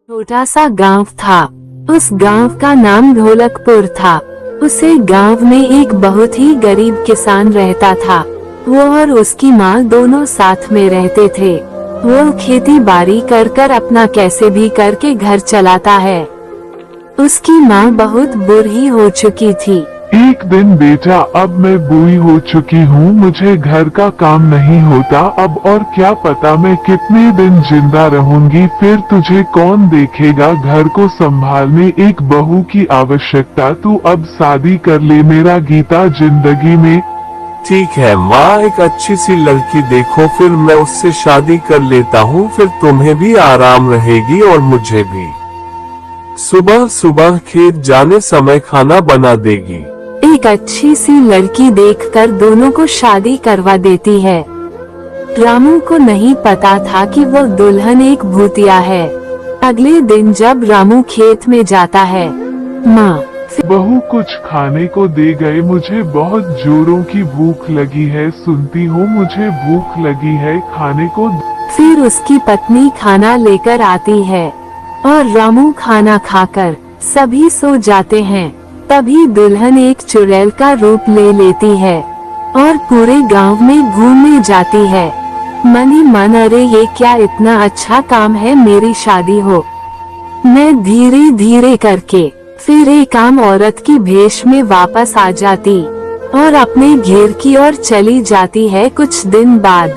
छोटा सा गांव था। उस गांव का नाम ढोलकपुर था। उसे गांव में एक बहुत ही गरीब किसान रहता था। वो और उसकी माँ दोनों साथ में रहते थे। वो खेती बाड़ी कर कर अपना कैसे भी करके घर चलाता है। उसकी माँ बहुत बूढ़ी हो चुकी थी। एक दिन बेटा, अब मैं बूढ़ी हो चुकी हूँ, मुझे घर का काम नहीं होता अब, और क्या पता मैं कितने दिन जिंदा रहूंगी, फिर तुझे कौन देखेगा, घर को संभालने एक बहू की आवश्यकता, तू अब शादी कर ले मेरा गीता जिंदगी में। ठीक है माँ, एक अच्छी सी लड़की देखो, फिर मैं उससे शादी कर लेता हूँ, फिर तुम्हें भी आराम रहेगी और मुझे भी। सुबह सुबह खेत जाने समय खाना बना देगी। एक अच्छी सी लड़की देखकर दोनों को शादी करवा देती है। रामू को नहीं पता था कि वो दुल्हन एक भूतिया है। अगले दिन जब रामू खेत में जाता है, माँ बहू कुछ खाने को दे गए, मुझे बहुत जोरों की भूख लगी है, सुनती हो मुझे भूख लगी है, खाने को। फिर उसकी पत्नी खाना लेकर आती है और रामू खाना खाकर सभी सो जाते हैं। तभी दुल्हन एक चुड़ैल का रूप ले लेती है और पूरे गांव में घूमने जाती है। मन ही मन, अरे ये क्या इतना अच्छा काम है, मेरी शादी हो। मैं धीरे धीरे करके फिर एक आम औरत की भेष में वापस आ जाती और अपने घेर की ओर चली जाती है। कुछ दिन बाद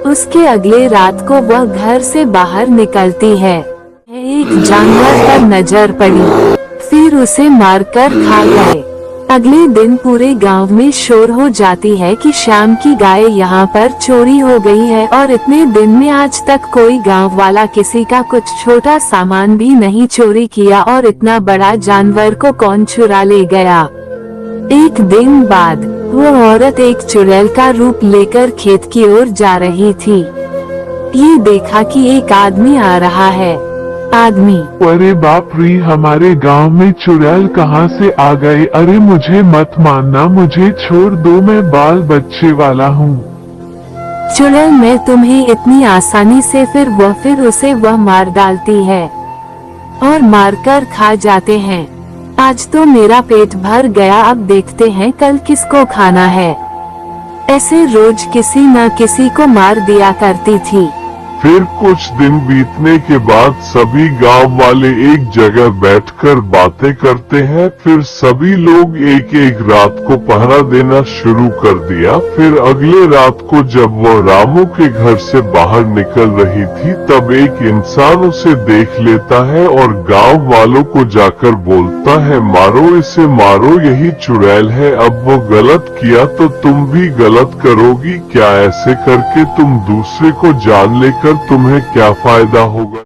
उसके अगले रात को वह घर से बाहर निकलती है। एक जानवर पर नजर पड़ी, फिर उसे मारकर खा गए। अगले दिन पूरे गांव में शोर हो जाती है कि श्याम की गाय यहाँ पर चोरी हो गई है, और इतने दिन में आज तक कोई गांव वाला किसी का कुछ छोटा सामान भी नहीं चोरी किया, और इतना बड़ा जानवर को कौन चुरा ले गया। एक दिन बाद वो औरत एक चुड़ैल का रूप लेकर खेत की ओर जा रही थी। ये देखा कि एक आदमी आ रहा है। आदमी, अरे बाप रे, हमारे गांव में चुड़ैल कहाँ से आ गए, अरे मुझे मत मारना, मुझे छोड़ दो, मैं बाल बच्चे वाला हूँ। चुड़ैल मैं तुम्हें इतनी आसानी से, फिर उसे वह मार डालती है और मारकर खा जाते हैं। आज तो मेरा पेट भर गया, अब देखते हैं कल किसको खाना है। ऐसे रोज किसी न किसी को मार दिया करती थी। फिर कुछ दिन बीतने के बाद सभी गांव वाले एक जगह बैठकर बातें करते हैं। फिर सभी लोग एक एक रात को पहरा देना शुरू कर दिया। फिर अगले रात को जब वो रामू के घर से बाहर निकल रही थी, तब एक इंसान उसे देख लेता है और गांव वालों को जाकर बोलता है, मारो इसे मारो, यही चुड़ैल है, अब वो गलत किया तो तुम भी गलत करोगी क्या, ऐसे करके तुम दूसरे को जान लेकर तुम्हें क्या फायदा होगा।